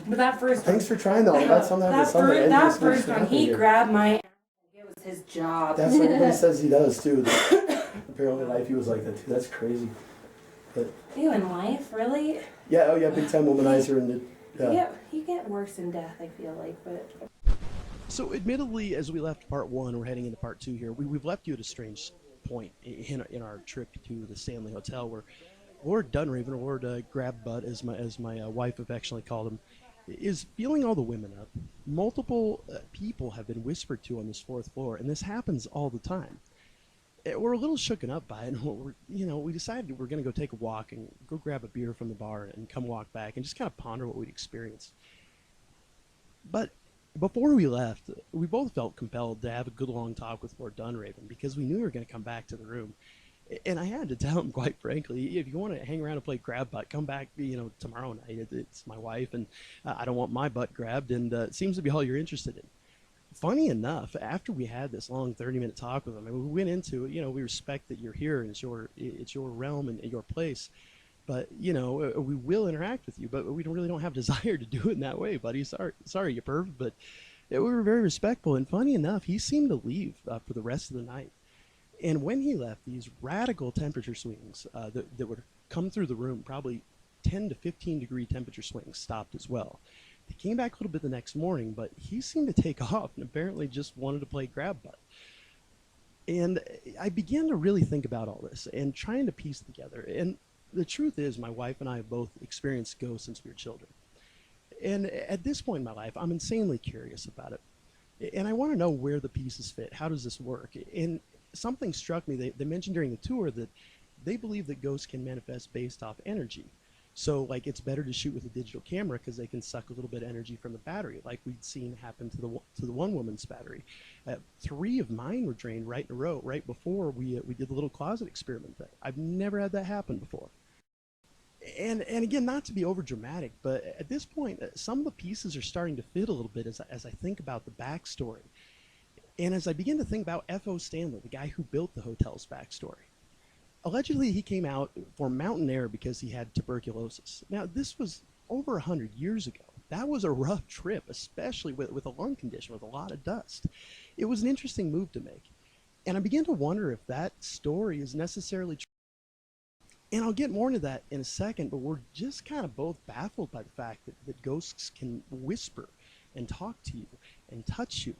But that first Thanks for trying though. That's something that first one, he grabbed my ass. It was his job. That's what everybody says he does too. Apparently in life he was like that too. That's crazy. But Ew, in life, really? yeah, oh yeah, big time womanizer and You get worse in death, I feel like, but. So, admittedly, as we left part one, we're heading into part two here. We've left you at a strange point in our trip to the Stanley Hotel, where Lord Dunraven, or Lord Grab Butt, as my wife affectionately called him, is feeling all the women up. Multiple people have been whispered to on this fourth floor, and this happens all the time. We're a little shooken up by it. We decided we're going to go take a walk and go grab a beer from the bar and come walk back and just kind of ponder what we'd experienced. But before we left, we both felt compelled to have a good long talk with Lord Dunraven because we knew we were going to come back to the room. And I had to tell him, quite frankly, if you want to hang around and play grab butt, come back, tomorrow night. It's my wife, and I don't want my butt grabbed, and it seems to be all you're interested in. Funny enough, after we had this long 30-minute talk with him, and we went into it, we respect that you're here and it's your realm and your place, but we will interact with you, but we don't have desire to do it in that way, buddy. Sorry, you perv, but we were very respectful. And funny enough, he seemed to leave for the rest of the night. And when he left, these radical temperature swings that would come through the room, probably 10 to 15 degree temperature swings, stopped as well. They came back a little bit the next morning, but he seemed to take off and apparently just wanted to play grab butt. And I began to really think about all this and trying to piece together. And the truth is, my wife and I have both experienced ghosts since we were children. And at this point in my life, I'm insanely curious about it. And I want to know where the pieces fit. How does this work? And something struck me. They mentioned during the tour that they believe that ghosts can manifest based off energy. So, like, it's better to shoot with a digital camera because they can suck a little bit of energy from the battery, like we'd seen happen to the one woman's battery. 3 of mine were drained right in a row, right before we did the little closet experiment thing. I've never had that happen before. And again, not to be over dramatic, but at this point, some of the pieces are starting to fit a little bit as I think about the backstory. And as I begin to think about F.O. Stanley, the guy who built the hotel's backstory. Allegedly, he came out for mountain air because he had tuberculosis. Now, this was over 100 years ago. That was a rough trip, especially with a lung condition, with a lot of dust. It was an interesting move to make. And I began to wonder if that story is necessarily true. And I'll get more into that in a second, but we're just kind of both baffled by the fact that ghosts can whisper and talk to you and touch you.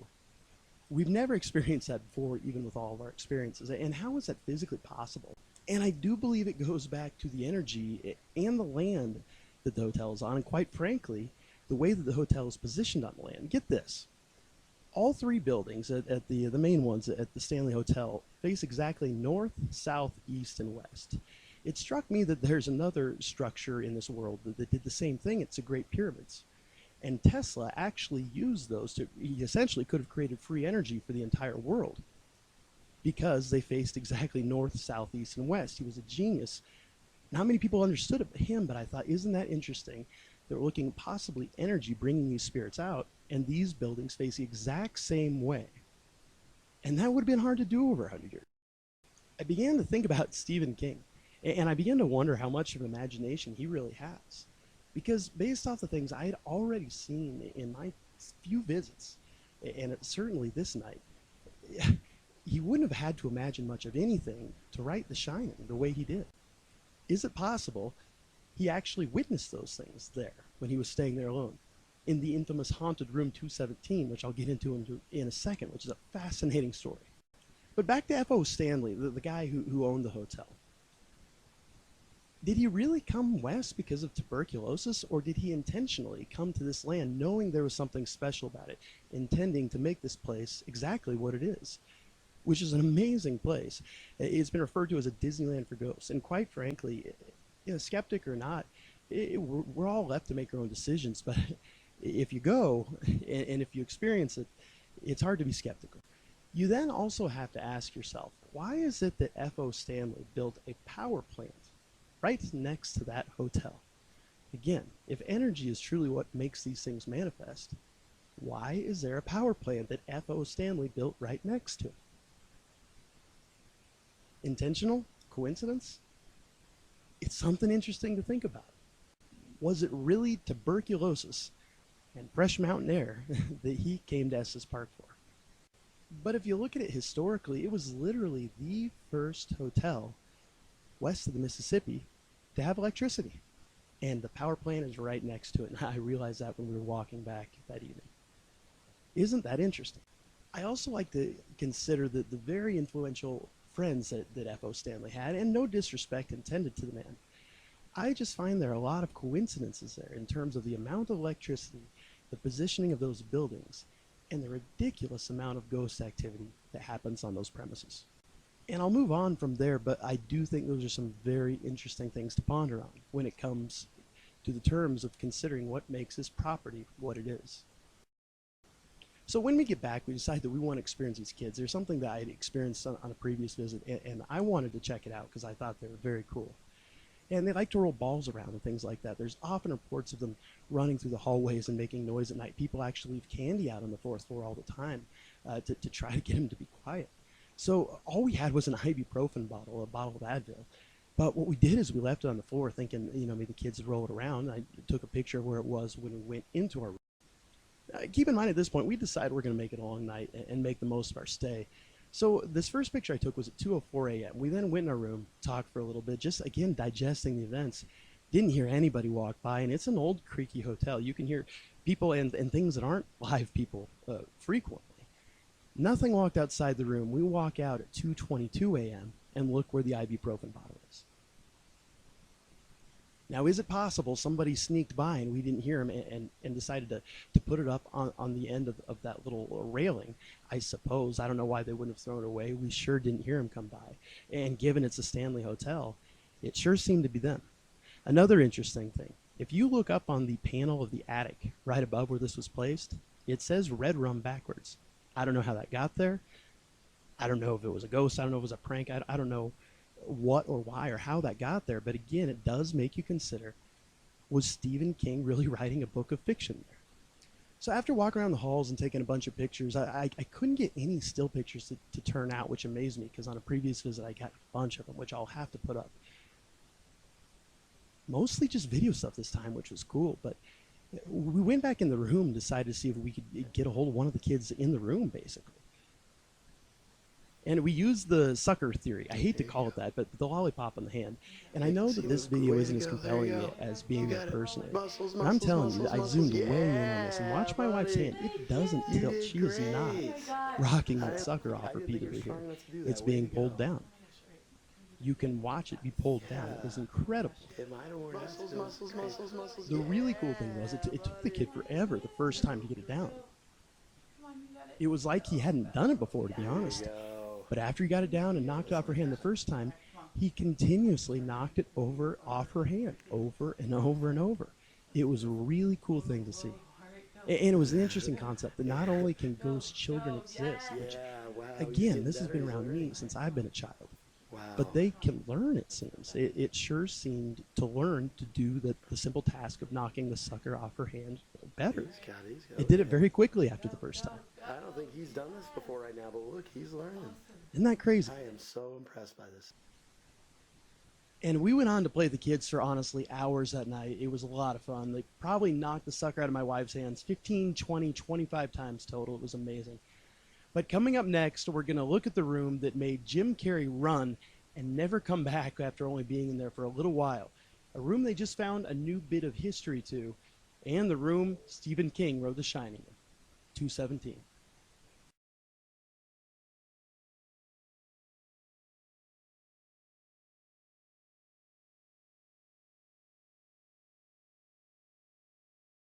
We've never experienced that before, even with all of our experiences. And how is that physically possible? And I do believe it goes back to the energy and the land that the hotel is on, and quite frankly, the way that the hotel is positioned on the land. Get this. All 3 buildings at the main ones at the Stanley Hotel face exactly north, south, east, and west. It struck me that there's another structure in this world that did the same thing. It's the Great Pyramids. And Tesla actually used those he essentially could have created free energy for the entire world because they faced exactly north, south, east, and west. He was a genius. Not many people understood him, but I thought, isn't that interesting? They're looking at possibly energy bringing these spirits out, and these buildings face the exact same way. And that would have been hard to do over 100 years. I began to think about Stephen King, and I began to wonder how much of an imagination he really has. Because based off the things I had already seen in my few visits, and certainly this night, he wouldn't have had to imagine much of anything to write The Shining the way he did. Is it possible he actually witnessed those things there when he was staying there alone? In the infamous Haunted Room 217, which I'll get into in a second, which is a fascinating story. But back to F.O. Stanley, the guy who owned the hotel. Did he really come west because of tuberculosis, or did he intentionally come to this land knowing there was something special about it, intending to make this place exactly what it is? Which is an amazing place. It's been referred to as a Disneyland for ghosts. And quite frankly, skeptic or not, we're all left to make our own decisions. But if you go, and if you experience it, it's hard to be skeptical. You then also have to ask yourself, why is it that F.O. Stanley built a power plant right next to that hotel? Again, if energy is truly what makes these things manifest, why is there a power plant that F.O. Stanley built right next to it? Intentional? Coincidence? It's something interesting to think about. Was it really tuberculosis and fresh mountain air that he came to Estes Park for? But if you look at it historically, it was literally the first hotel west of the Mississippi to have electricity. And the power plant is right next to it. And I realized that when we were walking back that evening. Isn't that interesting? I also like to consider the very influential friends that F.O. Stanley had, and no disrespect intended to the man. I just find there are a lot of coincidences there in terms of the amount of electricity, the positioning of those buildings, and the ridiculous amount of ghost activity that happens on those premises. And I'll move on from there, but I do think those are some very interesting things to ponder on when it comes to the terms of considering what makes this property what it is. So when we get back, we decide that we want to experience these kids. There's something that I had experienced on a previous visit, and I wanted to check it out because I thought they were very cool. And they like to roll balls around and things like that. There's often reports of them running through the hallways and making noise at night. People actually leave candy out on the 4th floor all the time to try to get them to be quiet. So all we had was an ibuprofen bottle, a bottle of Advil. But what we did is we left it on the floor thinking, maybe the kids would roll it around. I took a picture of where it was when we went into our room. Keep in mind at this point, we decided we're going to make it a long night and make the most of our stay. So this first picture I took was at 2:04 a.m. We then went in our room, talked for a little bit, just again digesting the events. Didn't hear anybody walk by, and it's an old creaky hotel. You can hear people and things that aren't live people frequently. Nothing walked outside the room. We walk out at 2:22 a.m. and look where the ibuprofen bottle is. Now, is it possible somebody sneaked by and we didn't hear him and decided to put it up on the end of that little railing? I suppose. I don't know why they wouldn't have thrown it away. We sure didn't hear him come by. And given it's a Stanley Hotel, it sure seemed to be them. Another interesting thing, if you look up on the panel of the attic right above where this was placed, it says Red Rum backwards. I don't know how that got there. I don't know if it was a ghost. I don't know if it was a prank. I don't know what or why or how that got there, but again, it does make you consider, was Stephen King really writing a book of fiction there? So after walking around the halls and taking a bunch of pictures, I couldn't get any still pictures to turn out, which amazed me because on a previous visit I got a bunch of them, which I'll have to put up. Mostly just video stuff this time, which was cool, but we went back in the room and decided to see if we could get a hold of one of the kids in the room, basically. And we used the sucker theory. I hate to call it that, but the lollipop in the hand. And I know that this video isn't as compelling as being there personally. But I'm telling you, I zoomed way in on this. And watch my wife's hand. It doesn't tilt. She is not rocking that sucker off repeatedly here. It's being pulled down. You can watch it be pulled down. It was incredible. The really cool thing was it took the kid forever the first time to get it down. It was like he hadn't done it before, to be honest. But after he got it down and knocked it off her hand the first time, he continuously knocked it off her hand, over and over and over. It was a really cool thing to see. And it was an interesting concept that not only can ghost children exist, which, again, this has been around me since I've been a child, but they can learn, it seems. It sure seemed to learn to do the simple task of knocking the sucker off her hand better. It did it very quickly after the first time. I don't think he's done this before right now, but look, he's learning. Isn't that crazy? I am so impressed by this. And we went on to play the kids for, honestly, hours that night. It was a lot of fun. They probably knocked the sucker out of my wife's hands 15, 20, 25 times total. It was amazing. But coming up next, we're going to look at the room that made Jim Carrey run and never come back after only being in there for a little while. A room they just found a new bit of history to, and the room Stephen King wrote The Shining in, 217.